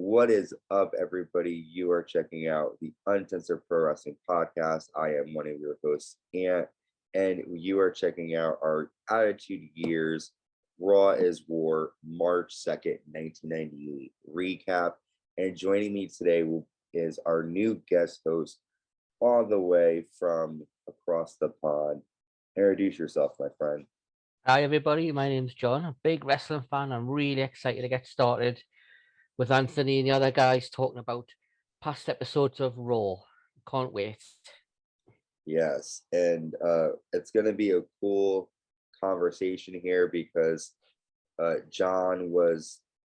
What is up, everybody? You are checking out the Uncensored Pro Wrestling Podcast. I am one of your hosts, Ant, and you are checking out our Attitude Years Raw is War March 2nd, 1998 recap. And joining me today is our new guest host, all the way from across the pond. Introduce yourself, my friend. Hi everybody, my name's John. I'm a big wrestling fan. I'm really excited to get started with Anthony and the other guys talking about past episodes of Raw. Can't wait. Yes, and it's going to be a cool conversation here because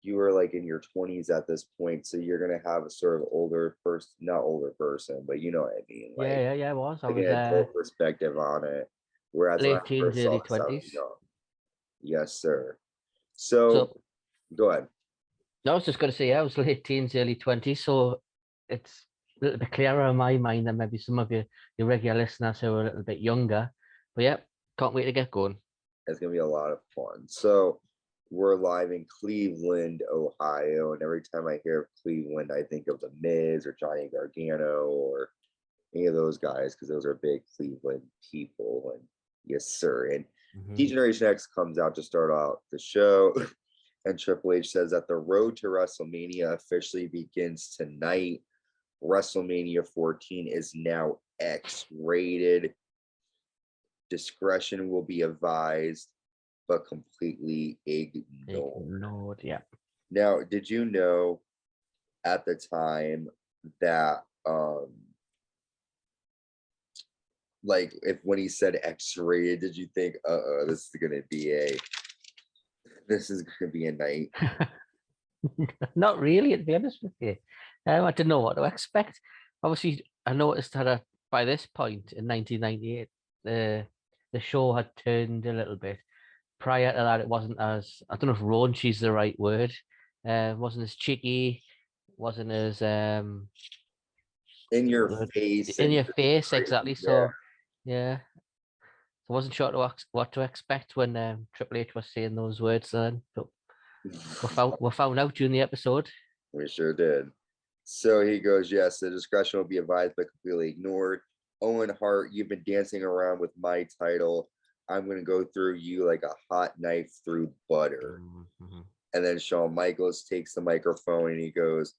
you were like in your 20s at this point, so you're going to have a sort of older person, not older person, but you know what I mean, Yeah. I like was an adult perspective on it. Whereas when I late teens, first saw early this, I was 20s. young. Yes, sir. So So go ahead. I was just going to say, I was late teens, early 20s. So it's a little bit clearer in my mind than maybe some of your regular listeners who are a little bit younger. But yeah, can't wait to get going. It's going to be a lot of fun. So we're live in Cleveland, Ohio, and every time I hear of Cleveland, I think of The Miz or Johnny Gargano or any of those guys because those are big Cleveland people. And yes, sir. And D-Generation X comes out to start out the show, and Triple H says that the road to WrestleMania officially begins tonight. WrestleMania 14 is now X-rated. Discretion will be advised, but completely ignored. Yeah. Now, did you know at the time that like if when he said X-rated, did you think this is gonna be a night? Not really, to be honest with you. I didn't know what to expect. Obviously, I noticed that by this point in 1998, the show had turned a little bit. Prior to that, it wasn't as, I don't know if raunchy is the right word. Wasn't as cheeky, wasn't as In your face. in And your face, exactly. yeah. So yeah, I wasn't sure what to expect when Triple H was saying those words then, but we found out during the episode. We sure did. So he goes, yes, the discretion will be advised but completely ignored. Owen Hart, you've been dancing around with my title. I'm going to go through you like a hot knife through butter. Mm-hmm. And then Shawn Michaels takes the microphone and he goes,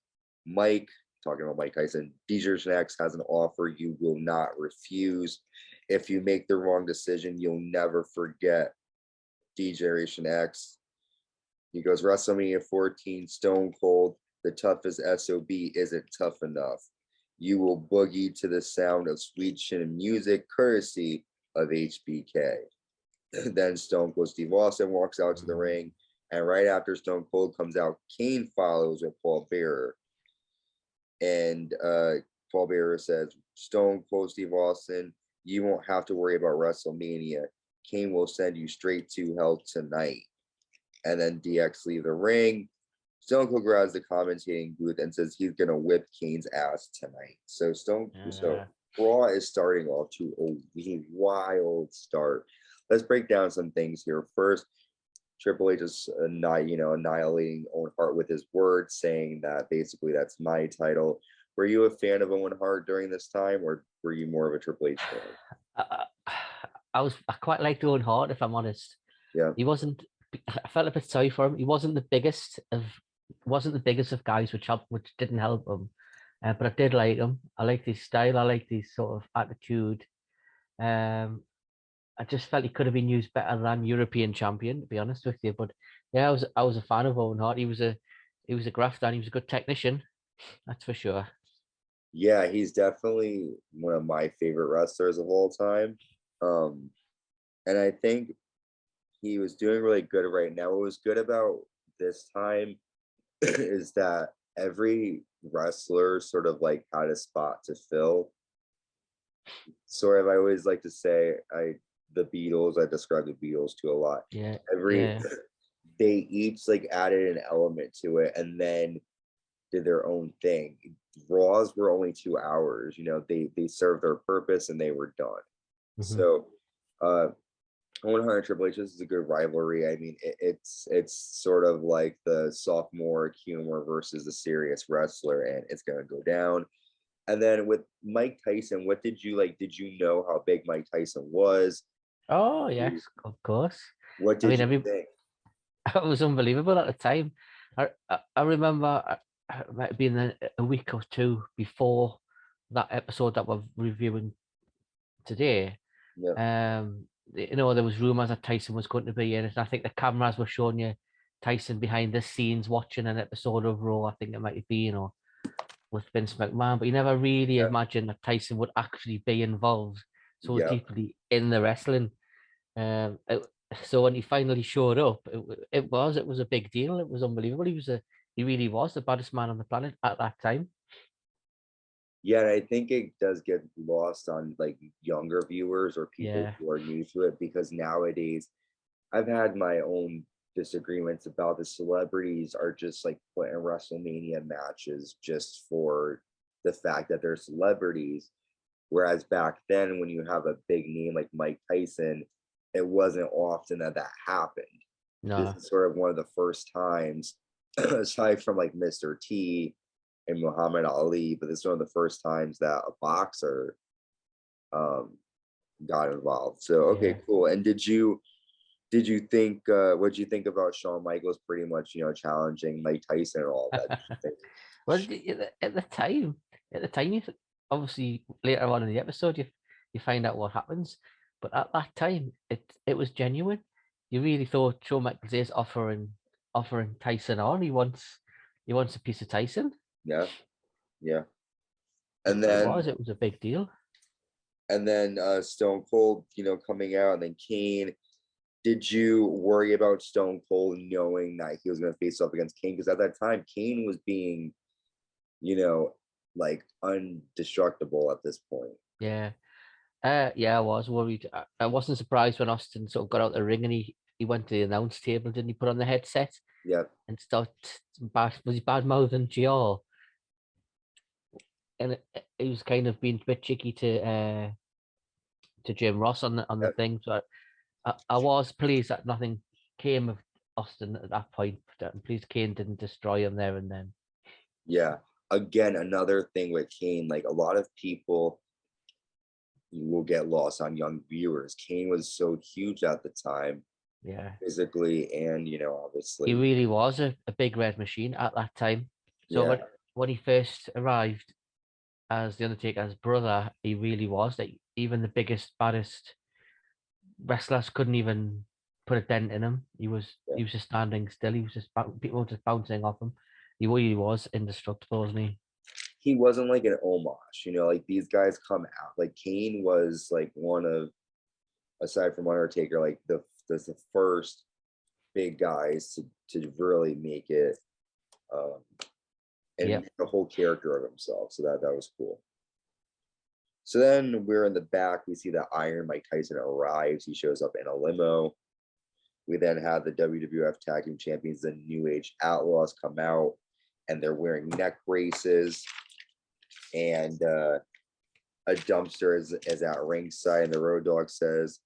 Mike, talking about Mike Tyson, D-Generation X has an offer you will not refuse. If you make the wrong decision, you'll never forget. D-Generation X. He goes, WrestleMania 14, Stone Cold, the toughest SOB isn't tough enough. You will boogie to the sound of sweet chin music, courtesy of HBK. Then Stone Cold Steve Austin walks out to the ring, and right after Stone Cold comes out, Kane follows with Paul Bearer. And Paul Bearer says, Stone Cold Steve Austin, you won't have to worry about WrestleMania. Kane will send you straight to hell tonight. And then DX leave the ring. Stone Cold grabs the commentating booth and says he's gonna whip Kane's ass tonight. So Raw is starting off to a wild start. Let's break down some things here. First, Triple H is annihilating Owen Hart with his words, saying that basically that's my title. Were you a fan of Owen Hart during this time, or were you more of a Triple H fan? I quite liked Owen Hart, if I'm honest. Yeah, he wasn't. I felt a bit sorry for him. He wasn't the biggest of guys, which didn't help him. But I did like him. I liked his style. I liked his sort of attitude. I just felt he could have been used better than European champion, to be honest with you. But yeah, I was a fan of Owen Hart. He was a grafter and he was a good technician. That's for sure. Yeah, he's definitely one of my favorite wrestlers of all time. And I think he was doing really good right now. What was good about this time is that every wrestler sort of like had a spot to fill. Sort of, I always like to say, the Beatles, I describe the Beatles to a lot. Yeah. They each like added an element to it and then did their own thing. Raws were only 2 hours, they served their purpose and they were done. So 100 Triple H, this is a good rivalry. I mean, it's sort of like the sophomore humor versus the serious wrestler, and it's gonna go down. And then with Mike Tyson, what did you like? Did you know how big Mike Tyson was? Oh yes, of course. What I did mean, you think? it was unbelievable at the time. I remember it might have been a week or two before that episode that we're reviewing today. Yeah, There was rumors that Tyson was going to be in it. And I think the cameras were showing you Tyson behind the scenes watching an episode of Raw. I think it might have been, or with Vince McMahon, but you never really yeah, imagined that Tyson would actually be involved so yeah. deeply in the wrestling. Um, it, so when he finally showed up, it was a big deal. It was unbelievable. He really was the baddest man on the planet at that time. Yeah, and I think it does get lost on like younger viewers or people Yeah, who are new to it because nowadays I've had my own disagreements about the celebrities are just like put in WrestleMania matches just for the fact that they're celebrities. Whereas back then, when you have a big name like Mike Tyson, it wasn't often that that happened. This no, is sort of one of the first times, aside from like Mr. T and Muhammad Ali, but this is one of the first times that a boxer um, got involved. So okay, yeah. cool. And did you think what did you think about Shawn Michaels pretty much, challenging Mike Tyson and all that? Did you think, Well, at the time, obviously later on in the episode, you find out what happens, but at that time, it was genuine. You really thought Shawn Michaels is offering Tyson on. He wants a piece of Tyson. yeah, yeah. It, And it then was it was a big deal. Stone Cold, coming out, and then Kane. Did you worry about Stone Cold knowing that he was going to face off against Kane? Because at that time, Kane was being, you know, like undestructible at this point. Yeah, yeah, I was worried. I wasn't surprised when Austin sort of got out the ring and he went to the announce table, didn't he? Put on the headset Yep. and start was he bad mouthing GR, and he was kind of being a bit cheeky to Jim Ross on the Yep. thing. So I was pleased that nothing came of Austin at that point. But I'm pleased Kane didn't destroy him there and then. Yeah. Again, another thing with Kane, like a lot of people will get lost on young viewers. Kane was so huge at the time, Yeah, physically and, he obviously. really was a big red machine at that time. So Yeah. when he first arrived as the Undertaker's brother, he really was like even the biggest, baddest wrestlers couldn't even put a dent in him. He was Yeah. he was just standing still. He was just people were just bouncing off him. He really was indestructible, wasn't he? He wasn't like an homage, like these guys come out. Like Kane was like one of, aside from Undertaker, like the first big guys to really make it um, and Yep. make a whole character of himself. So that was cool. So then we're in the back. We see that Iron Mike Tyson arrives. He shows up in a limo. We then have the WWF Tag Team Champions, the New Age Outlaws, come out, and they're wearing neck braces. And a dumpster is at ringside, and the Road Dogg says,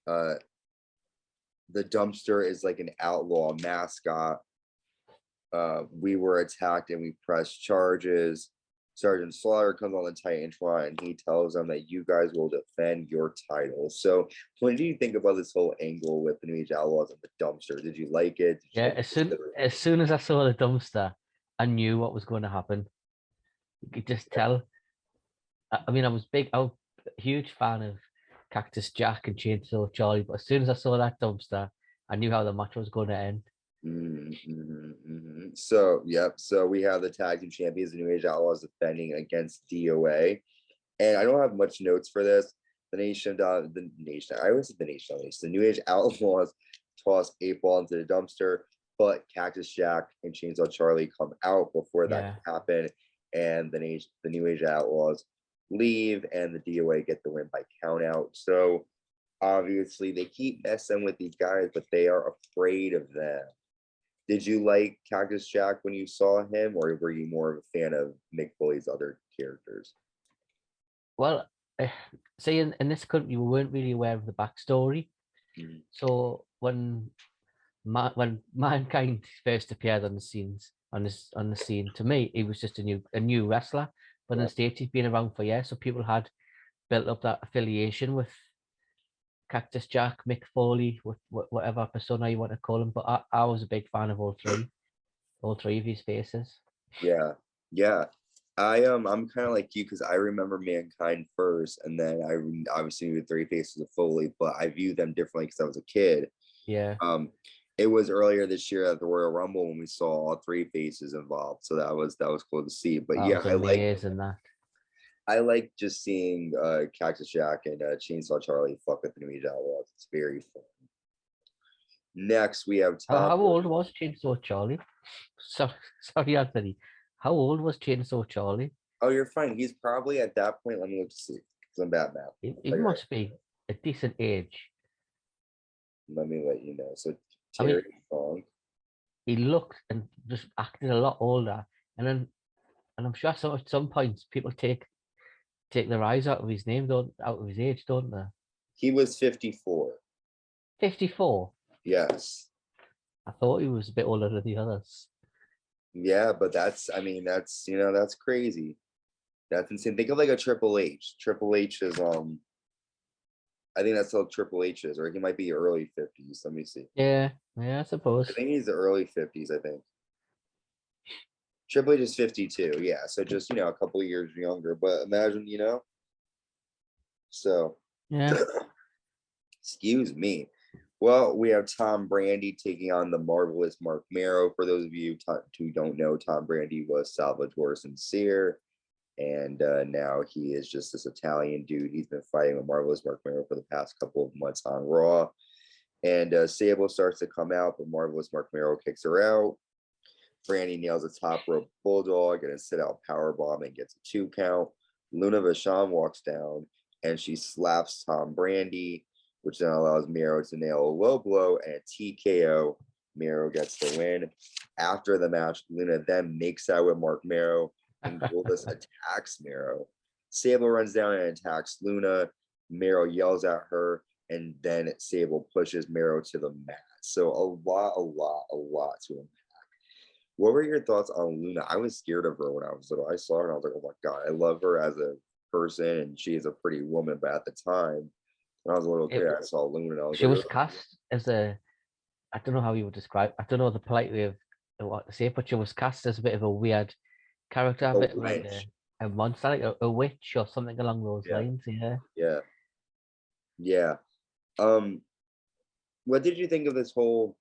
uh, "The dumpster is like an outlaw mascot. We were attacked and we pressed charges. Sergeant Slaughter comes on the Titantron and he tells them that you guys will defend your title." So, what did you think about this whole angle with the New Age Outlaws and the dumpster? Did you like it? Did you Yeah, think as it was soon good or as soon as I saw the dumpster, I knew what was going to happen. You could just tell. I mean, I was a huge fan of Cactus Jack and Chainsaw Charlie, but as soon as I saw that dumpster, I knew how the match was going to end. So, yep. So we have the tag team champions, the New Age Outlaws, defending against DOA. And I don't have much notes for this. The nation. I always say the nation. The New Age Outlaws toss 8 Ball into the dumpster, but Cactus Jack and Chainsaw Charlie come out before that Yeah, can happen, and the New Age Outlaws leave, and the DOA get the win by count out. So obviously they keep messing with these guys, but they are afraid of them. Did you like Cactus Jack when you saw him, or were you more of a fan of Mick Foley's other characters? well, uh, see, in this country, we weren't really aware of the backstory. Mhm. So when Mankind first appeared on the scene, to me, he was just a new wrestler. But in Yeah. the States, he's been around for years, so people had built up that affiliation with Cactus Jack, Mick Foley, with whatever persona you want to call him. But I was a big fan of all three of his faces. Yeah. Yeah. I'm kind of like you because I remember Mankind first, and then obviously knew the Three Faces of Foley, but I view them differently because I was a kid. Yeah. It was earlier this year at the Royal Rumble when we saw all three faces involved, so that was cool to see. But That yeah, was amazing. That. I like just seeing Cactus Jack and Chainsaw Charlie fuck with the New Age Outlaws. It's very fun. Next, we have Tom. How old was Chainsaw Charlie? So, sorry, Anthony. How old was Chainsaw Charlie? Oh, you're fine. He's probably at that point. Let me look to see because I'm bad math. He must be a decent age. Let me let you know. So I mean, Terry Funk. he looked and just acted a lot older. And I'm sure at some points people take their eyes out of his name, don't out of his age, don't they? He was 54. 54. Yes. I thought he was a bit older than the others. Yeah, but that's crazy. That's insane. Think of like a Triple H. Triple H is I think that's how Triple H is, or he might be early 50s. Let me see. Yeah, I I suppose. think he's the early 50s, I think. Triple H is 52. Yeah, so just a couple of years younger. But imagine, so Yeah. excuse me. Well, we have Tom Brandy taking on the marvelous Marc Mero. For those of you who don't know, Tom Brandy was Salvatore Sincere, and now he is just this Italian dude. He's been fighting with marvelous Marc Mero for the past couple of months on Raw. And Sable starts to come out, but marvelous Marc Mero kicks her out. Brandy nails a top rope bulldog and a sit-out power bomb and gets a 2 count. Luna Vachon walks down and she slaps Tom Brandy, which then allows Mero to nail a low blow and a TKO. Mero gets the win. After the match, Luna then makes out with Marc Mero and Goldust attacks Mero. Sable runs down and attacks Luna. Mero yells at her, and then Sable pushes Mero to the mat. So a lot to unpack. What were your thoughts on Luna? I was scared of her when I was little. I saw her and I was like, oh my God, I love her as a person and she is a pretty woman. But at the time, when I was a little kid, I saw Luna and I was She like, was cast as I don't know how you would describe, I don't know the polite way of what to say, but she was cast as a bit of a weird character, a bit like a monster, like a witch or something along those lines. Yeah. Yeah. Um, what did you think of this whole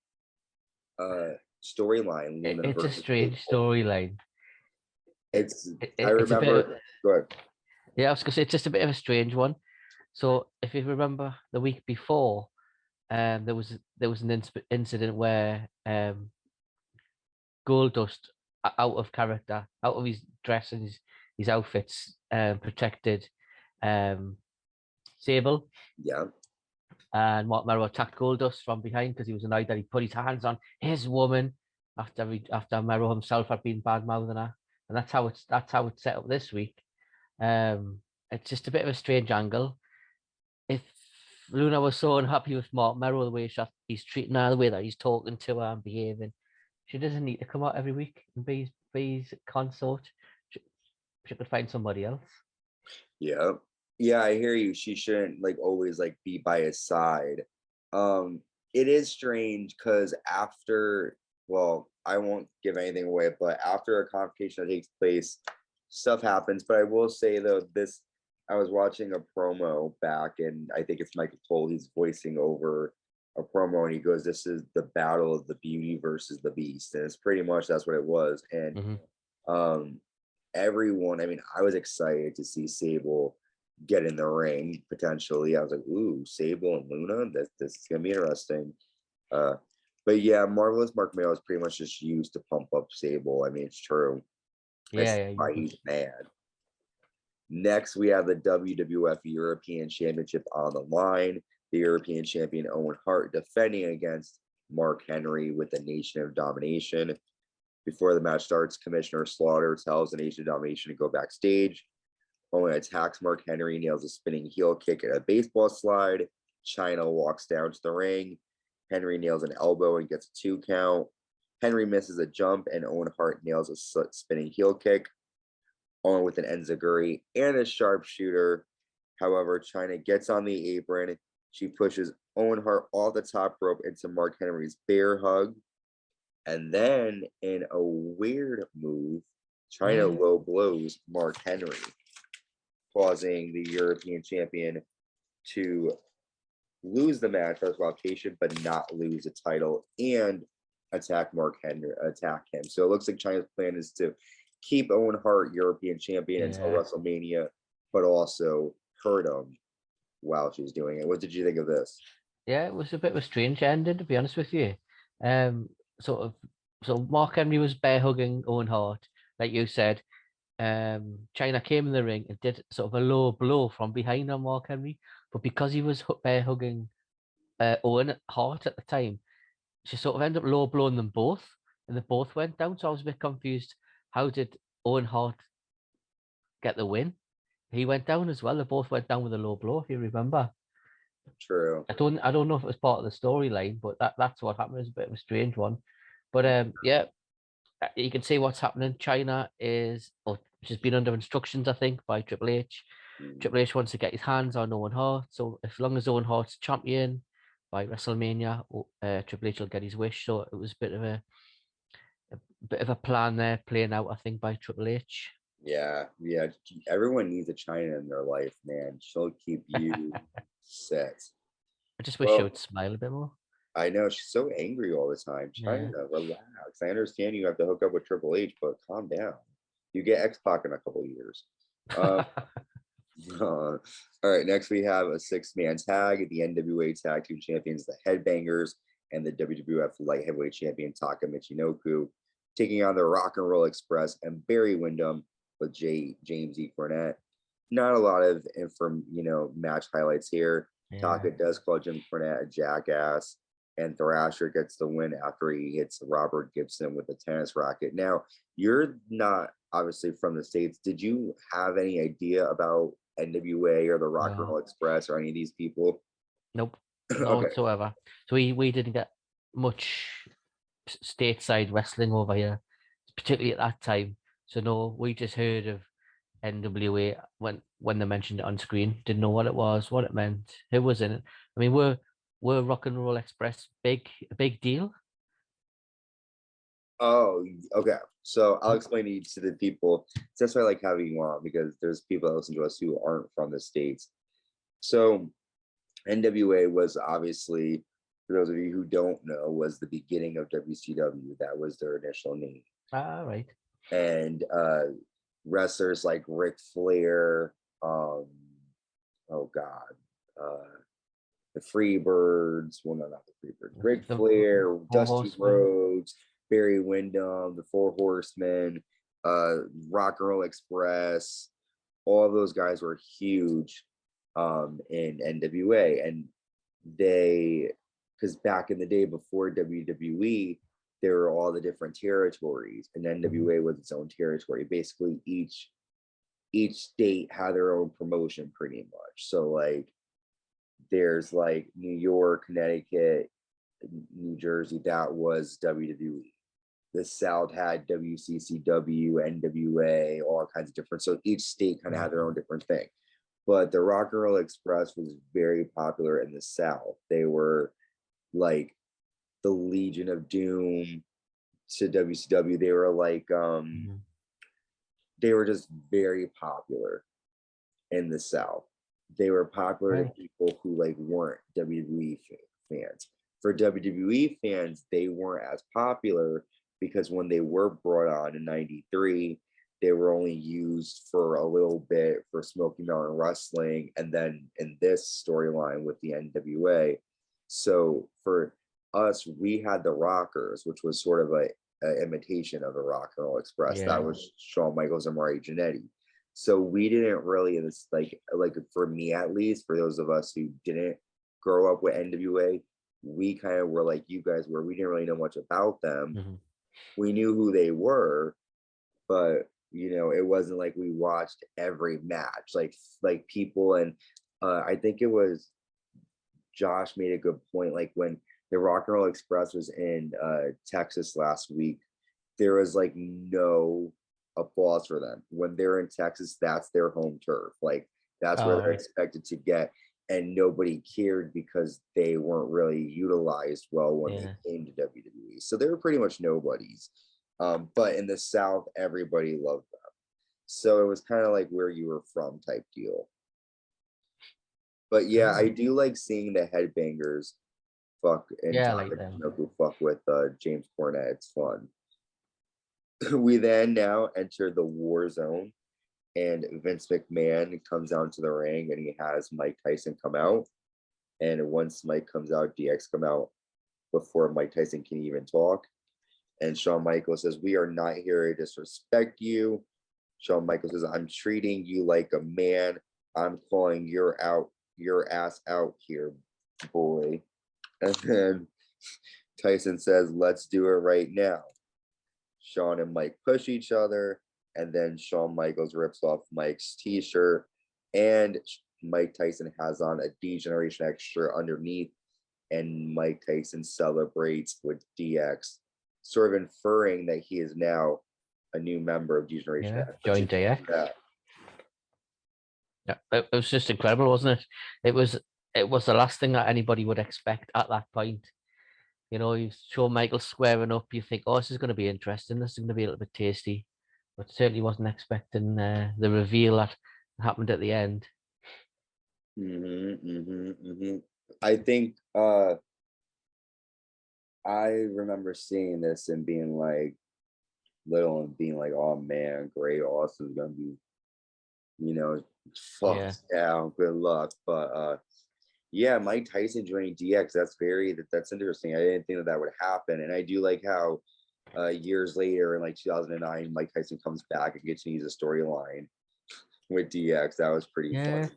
storyline? It's a strange storyline. I remember. Go ahead. Yeah, I was gonna say it's just a bit of a strange one. So if you remember the week before, there was an incident where Goldust, out of character, out of his dress and his outfits, protected Sable. Yeah. And Marc Mero attacked Goldust from behind because he was annoyed that he put his hands on his woman after Mero himself had been bad mouthing her, and that's how it's set up this week. It's just a bit of a strange angle. If Luna was so unhappy with Marc Mero, the way he's treating her, the way that he's talking to her and behaving, she doesn't need to come out every week and be his consort. She could find somebody else. Yeah. Yeah, I hear you. She shouldn't always be by his side. It is strange because I won't give anything away, but after a confrontation that takes place, stuff happens. But I will say though, I was watching a promo back, and I think it's Michael Cole. He's voicing over a promo, and he goes, "This is the battle of the beauty versus the beast," and it's pretty much that's what it was. And everyone, I mean, I was excited to see Sable get in the ring potentially. I was like, "Ooh, Sable and Luna, this is gonna be interesting." But yeah, Marvelous Marc Mero is pretty much just used to pump up Sable. I mean, it's true. Yeah, why he's mad. Next, we have the WWF European Championship on the line. The European champion Owen Hart defending against Mark Henry with the Nation of Domination. Before the match starts, Commissioner Slaughter tells the Nation of Domination to go backstage. Owen attacks Mark Henry, nails a spinning heel kick and a baseball slide. China walks down to the ring. Henry nails an elbow and gets a 2 count. Henry misses a jump, and Owen Hart nails a spinning heel kick. Owen with an enziguri and a sharpshooter. However, China gets on the apron. She pushes Owen Hart off the top rope into Mark Henry's bear hug. And then, in a weird move, China low blows Mark Henry, causing the European champion to lose the match for qualification, but not lose the title and attack him. So it looks like China's plan is to keep Owen Hart European champion until WrestleMania, but also hurt him while she's doing it. What did you think of this? Yeah, it was a bit of a strange ending, to be honest with you. So Mark Henry was bear hugging Owen Hart, like you said. China came in the ring and did sort of a low blow from behind on Mark Henry, but because he was bear hugging Owen Hart at the time, she sort of ended up low blowing them both, and they both went down. So I was a bit confused. How did Owen Hart get the win? He went down as well. They both went down with a low blow, if you remember. True. I don't know if it was part of the storyline, but that's what happened. It's a bit of a strange one. But yeah, you can see what's happening. China she's been under instructions, I think, by Triple H. Triple H wants to get his hands on Owen Hart. So as long as Owen Hart's champion by WrestleMania, Triple H will get his wish. So it was a bit of a plan there playing out, I think, by Triple H. Yeah. Everyone needs a China in their life, man. She'll keep you set. I just wish she would smile a bit more. I know she's so angry all the time. China, relax. I understand you have to hook up with Triple H, but calm down. You get X-Pac in a couple of years. All right, next we have a 6-man tag. The NWA Tag Team Champions, the Headbangers, and the WWF Light Heavyweight Champion Taka Michinoku, taking on the Rock and Roll Express and Barry Windham with James E. Cornette. Not a lot of match highlights here. Yeah. Taka does call Jim Cornette a jackass, and Thrasher gets the win after he hits Robert Gibson with a tennis racket. Now, you're not obviously from the States. Did you have any idea about NWA or the Rock and Roll Express or any of these people? Nope, no whatsoever. So we didn't get much stateside wrestling over here, particularly at that time. So no, we just heard of NWA when they mentioned it on screen. Didn't know what it was, what it meant, who was in it. I mean, were Rock and Roll Express a big deal? Oh, okay. So I'll explain to the people. That's why I like having you on, because there's people that listen to us who aren't from the States. So NWA was obviously, for those of you who don't know, was the beginning of WCW. That was their initial name. Ah, right. And wrestlers like Ric Flair, the Freebirds, well, no, not the Freebirds, Ric Flair, Dusty Rhodes, Barry Windham, the Four Horsemen, Rock and Roll Express, all of those guys were huge in NWA. And because back in the day before WWE, there were all the different territories, and NWA was its own territory. Basically, each state had their own promotion pretty much. So like, there's like New York, Connecticut, New Jersey, that was WWE. The South had WCCW, NWA, all kinds of different. So each state kind of had their own different thing. But the Rock and Roll Express was very popular in the South. They were like the Legion of Doom to WCW. They were like, they were just very popular in the South. They were popular to people who like weren't WWE fans. For WWE fans, they weren't as popular because when they were brought on in '93, they were only used for a little bit for Smoky Mountain Wrestling, and then in this storyline with the NWA. So for us, we had the Rockers, which was sort of a imitation of the Rock and Roll Express. That was Shawn Michaels and Mario Jannetty. So we didn't really, like for me at least, for those of us who didn't grow up with NWA, we kind of were like you guys were. We didn't really know much about them. We knew who they were, but it wasn't like we watched every match like people. And I think it was Josh made a good point. Like when the Rock and Roll Express was in Texas last week, there was like no applause for them. When they're in Texas, that's their home turf. Like that's where they're expected to get. And nobody cared because they weren't really utilized well when they came to WWE. So they were pretty much nobodies. But in the South, everybody loved them. So it was kind of like where you were from type deal. But yeah, I do like seeing the headbangers fuck and fuck with James Cornette. It's fun. We then now enter the war zone, and Vince McMahon comes out to the ring, and he has Mike Tyson come out. And once Mike comes out, DX come out before Mike Tyson can even talk. And Shawn Michaels says, "We are not here to disrespect you." Shawn Michaels says, "I'm treating you like a man. I'm calling your ass out here, boy." And then Tyson says, "Let's do it right now." Shawn and Mike push each other, and then Shawn Michaels rips off Mike's t-shirt, and Mike Tyson has on a D-Generation X shirt underneath, and Mike Tyson celebrates with DX, sort of inferring that he is now a new member of D-Generation X. Joined DX. Yeah, it was just incredible, wasn't it? It was the last thing that anybody would expect at that point. You know, you show Michael squaring up, you think, oh, this is going to be interesting. This is going to be a little bit tasty. But certainly wasn't expecting the reveal that happened at the end. I think I remember seeing this and being like little and being like, oh man, great, Austin's going to be, you know, fucked down. Good luck. But yeah, Mike Tyson joining DX, that's interesting. I didn't think that would happen. And I do like how years later in like 2009, Mike Tyson comes back and gets to use a storyline with DX. That was pretty funny.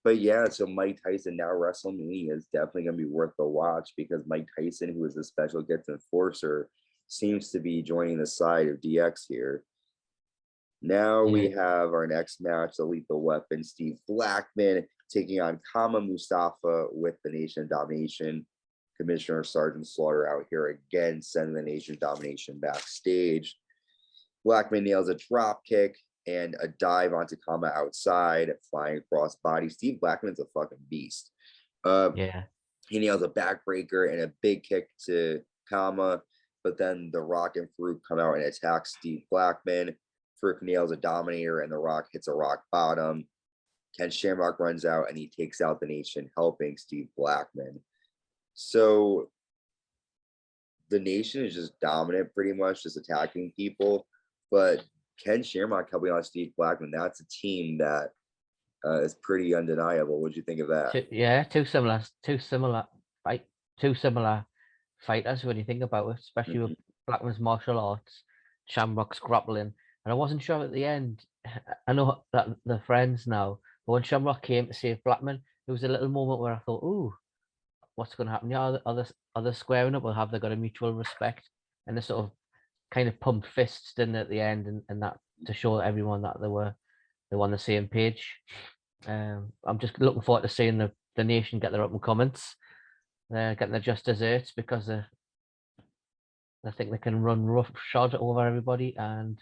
But yeah, so Mike Tyson now WrestleMania is definitely gonna be worth the watch, because Mike Tyson, who is the special guest enforcer, seems to be joining the side of DX here. Now we have our next match, the Lethal Weapon, Steve Blackman taking on Kama Mustafa with the Nation of Domination. Commissioner Sergeant Slaughter out here again, sending the Nation of Domination backstage. Blackman nails a drop kick and a dive onto Kama outside, flying across body. Steve Blackman's a fucking beast. He nails a backbreaker and a big kick to Kama, but then The Rock and Farouk come out and attack Steve Blackman. Farouk nails a Dominator, and The Rock hits a rock bottom. Ken Shamrock runs out, and he takes out the Nation, helping Steve Blackman. So the Nation is just dominant, pretty much, just attacking people. But Ken Shamrock helping out Steve Blackman, that's a team that is pretty undeniable. What do you think of that? Two similar fighters when you think about it, especially with Blackman's martial arts, Shamrock's grappling. And I wasn't sure at the end. I know that they're friends now, but when Shamrock came to save Blackman, there was a little moment where I thought, "Ooh, what's going to happen? Yeah, are they squaring up, or have they got a mutual respect?" And they sort of kind of pumped fists, didn't they, at the end, and that to show everyone that they were on the same page. I'm just looking forward to seeing the Nation get their up and comments. They're getting their just desserts, because I think they can run roughshod over everybody, and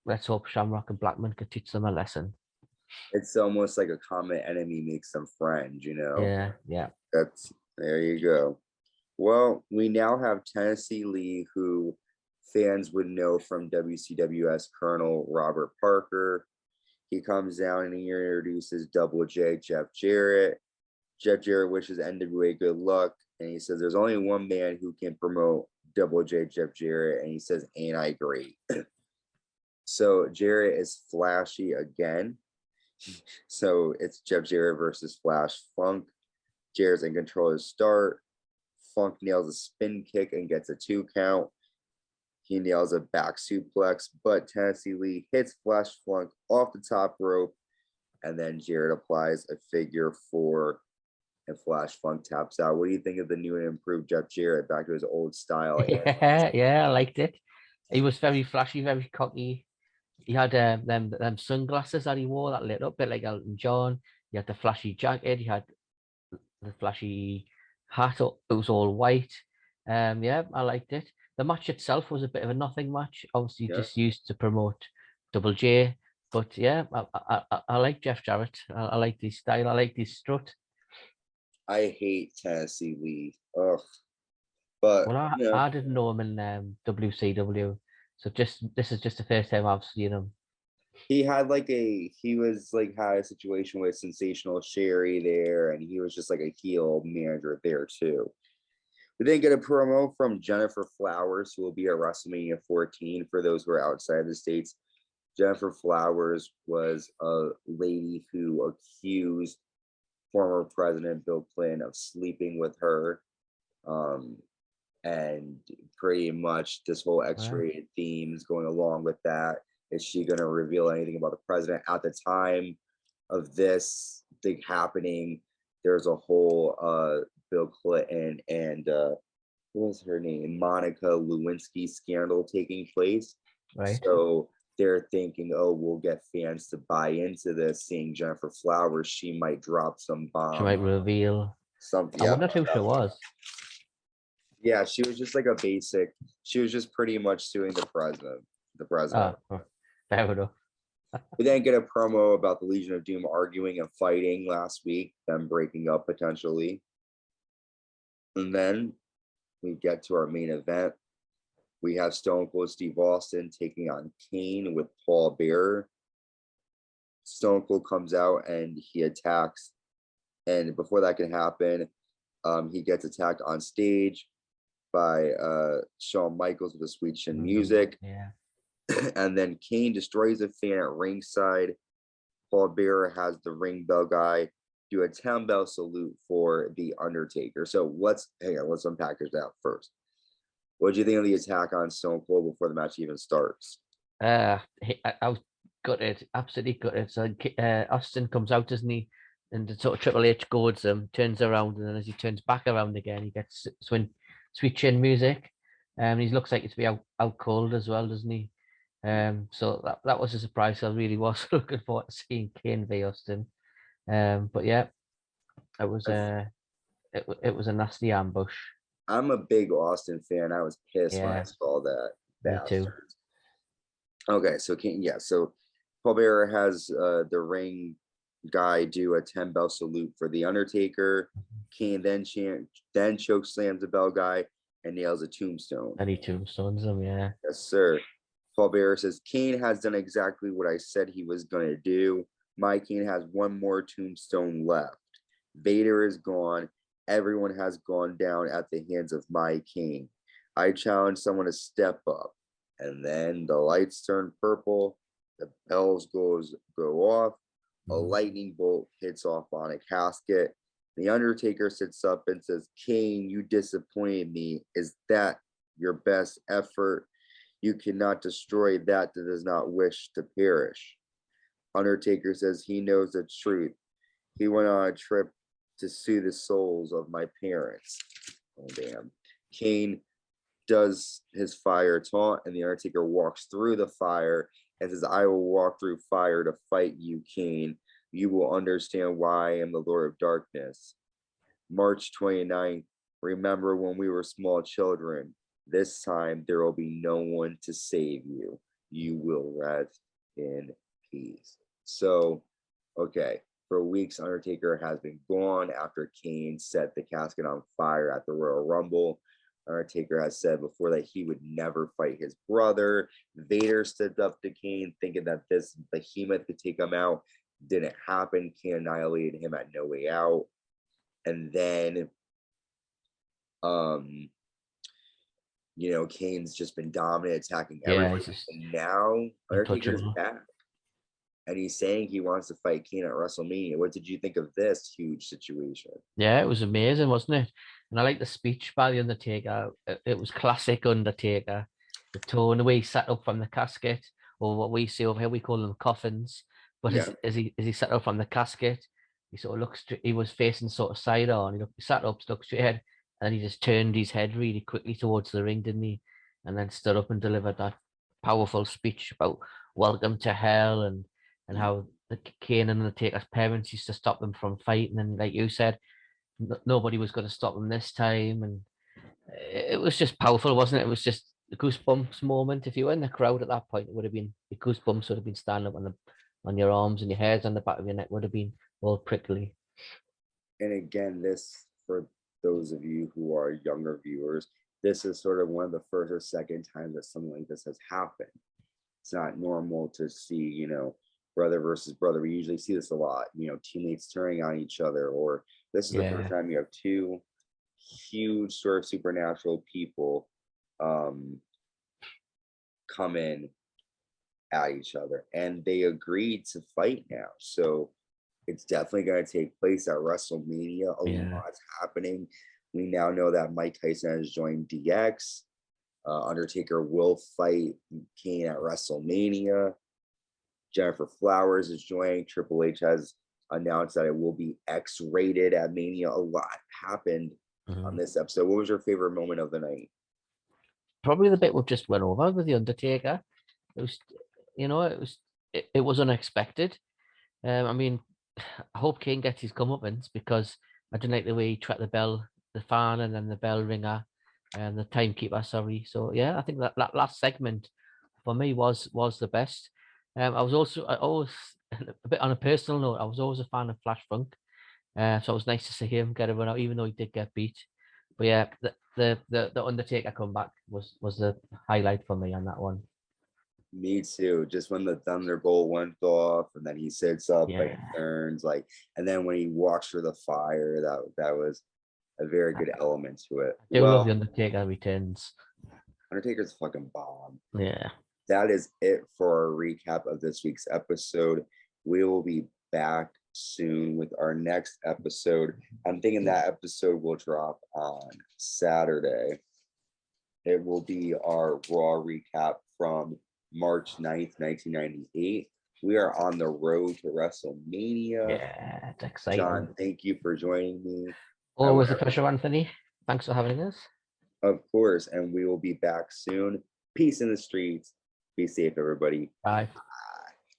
let's hope Shamrock and Blackman could teach them a lesson. It's almost like a common enemy makes them friends, you know? Yeah. There you go. Well, we now have Tennessee Lee, who fans would know from WCWS Colonel Robert Parker. He comes down and he introduces Double J, Jeff Jarrett. Jeff Jarrett wishes NWA good luck, and he says there's only one man who can promote Double J, Jeff Jarrett, and he says, ain't I great? So Jarrett is flashy again. So it's Jeff Jarrett versus Flash Funk. Jarrett's in control of start. Funk nails a spin kick and gets a 2 count. He nails a back suplex, but Tennessee Lee hits Flash Funk off the top rope, and then Jarrett applies a figure 4, and Flash Funk taps out. What do you think of the new and improved Jeff Jarrett back to his old style? Yeah, I liked it. He was very flashy, very cocky. He had them sunglasses that he wore that lit up a bit like Elton John. He had the flashy jacket. He had the flashy hat. It was all white. Yeah, I liked it. The match itself was a bit of a nothing match, obviously Yeah. just used to promote Double J. But yeah, I like Jeff Jarrett. I like his style. I like his strut. I hate Tennessee Lee. Ugh. But Well, you know, I didn't know him in WCW, so this is just the first time I've seen him. he was like had a situation with Sensational Sherry there, and he was just like a heel manager there too. We then get a promo from Jennifer Flowers, who will be at WrestleMania 14 for those who are outside the States. Jennifer Flowers was a lady who accused former President Bill Clinton of sleeping with her. Um, and pretty much this whole Wow. X-rated themes going along with that. Is she going to reveal anything about the president? At the time of this thing happening, there's a whole Bill Clinton and what was her name? Monica Lewinsky scandal taking place. Right. So they're thinking, oh, we'll get fans to buy into this. Seeing Jennifer Flowers, she might drop some She bomb. might reveal. Something. I Yep. wondered who she was. Yeah, she was just like a basic. She was just pretty much suing the president. The president. Fair enough. We then get a promo about the Legion of Doom arguing and fighting last week, them breaking up potentially. And then we get to our main event. We have Stone Cold Steve Austin taking on Kane with Paul Bearer. Stone Cold comes out and he attacks. And before that can happen, he gets attacked on stage by Shawn Michaels with the Sweet Chin music. Yeah. And then Kane destroys a fan at ringside. Paul Bearer has the ring bell guy do a 10 bell salute for the Undertaker. So let's unpackage that first. What do you think of the attack on Stone Cold before the match even starts? I was gutted, absolutely gutted. So Austin comes out, doesn't he? And the sort of Triple H goads him, turns around, and then as he turns back around again, he gets Sweet Chin music. He looks like it's be out cold as well, doesn't he? So that was a surprise. I really was looking forward to seeing Kane v Austin. But yeah, it was it was a nasty ambush. I'm a big Austin fan. I was pissed when I Yeah, saw that me too. bastard. Okay, so Kane, yeah, so Paul Bearer has the ring guy do a 10 bell salute for the Undertaker. Kane then choke slams the bell guy and nails a tombstone. And he tombstones him, yeah. Yes, sir. Paul Bearer says Kane has done exactly what I said he was going to do. My Kane has one more tombstone left. Vader is gone. Everyone has gone down at the hands of my Kane. I challenge someone to step up. And then the lights turn purple. The bells go off. A lightning bolt hits off on a casket. The Undertaker sits up and says, Kane, you disappointed me. Is that your best effort? You cannot destroy that does not wish to perish. Undertaker says he knows the truth. He went on a trip to sue the souls of my parents. Oh, damn. Kane does his fire taunt, and the Undertaker walks through the fire and says, I will walk through fire to fight you, Kane. You will understand why I am the Lord of Darkness. March 29th, remember when we were small children. This time there will be no one to save you. You will rest in peace. So, okay, for weeks, Undertaker has been gone after Kane set the casket on fire at the Royal Rumble. Undertaker has said before that he would never fight his brother. Vader stood up to Kane thinking that this behemoth could take him out. Didn't happen. Kane annihilated him at No Way Out. And then, Kane's just been dominant, attacking everyone. And now Undertaker's back. And he's saying he wants to fight Kane at WrestleMania. What did you think of this huge situation? Yeah, it was amazing, wasn't it? And I like the speech by the Undertaker. It was classic Undertaker. The tone, the way he sat up from the casket, or what we see over here, we call them coffins. But Yeah. as he sat up from the casket, he sort of looked. He was facing sort of side on. He sat up, looked straight ahead, and he just turned his head really quickly towards the ring, didn't he? And then stood up and delivered that powerful speech about welcome to hell and how the Kane and Undertaker's parents used to stop them from fighting. And like you said, nobody was going to stop them this time, and it was just powerful, wasn't it? It was just a goosebumps moment. If you were in the crowd at that point, it would have been the goosebumps would have been standing up on your arms, and your hairs on the back of your neck would have been all prickly. And again, this, for those of you who are younger viewers, this is sort of one of the first or second times that something like this has happened. It's not normal to see, you know, brother versus brother. We usually see this a lot, you know, teammates turning on each other, or this is the first time you have two huge sort of supernatural people come in at each other, and they agreed to fight now. So it's definitely going to take place at WrestleMania. A lot's happening. We now know that Mike Tyson has joined DX. Undertaker will fight Kane at WrestleMania. Jennifer Flowers is joining. Triple H has announced that it will be X-rated at Mania. A lot happened on this episode. What was your favorite moment of the night? Probably the bit we've just went over with the Undertaker. It was, you know, it was unexpected. I mean, I hope Kane gets his comeuppance, because I didn't like the way he tracked the bell, the fan, and then the bell ringer, and the timekeeper. Sorry. So yeah, I think that last segment for me was the best. I always a bit on a personal note. I was always a fan of Flash Funk, so it was nice to see him get a run out, even though he did get beat. But yeah, the Undertaker comeback was the highlight for me on that one. Me too. Just when the Thunderbolt went off, and then he sits up and turns, like, and then when he walks through the fire, that was a very good element to it. I do love the Undertaker returns. Undertaker's fucking bomb. Yeah. That is it for our recap of this week's episode. We will be back soon with our next episode. I'm thinking that episode will drop on Saturday. It will be our Raw recap from March 9th, 1998. We are on the road to WrestleMania. Yeah, it's exciting. John, thank you for joining me. Always a pleasure, Anthony. Thanks for having us. Of course, and we will be back soon. Peace in the streets. Be safe, everybody. Bye.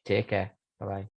Take care. Bye-bye.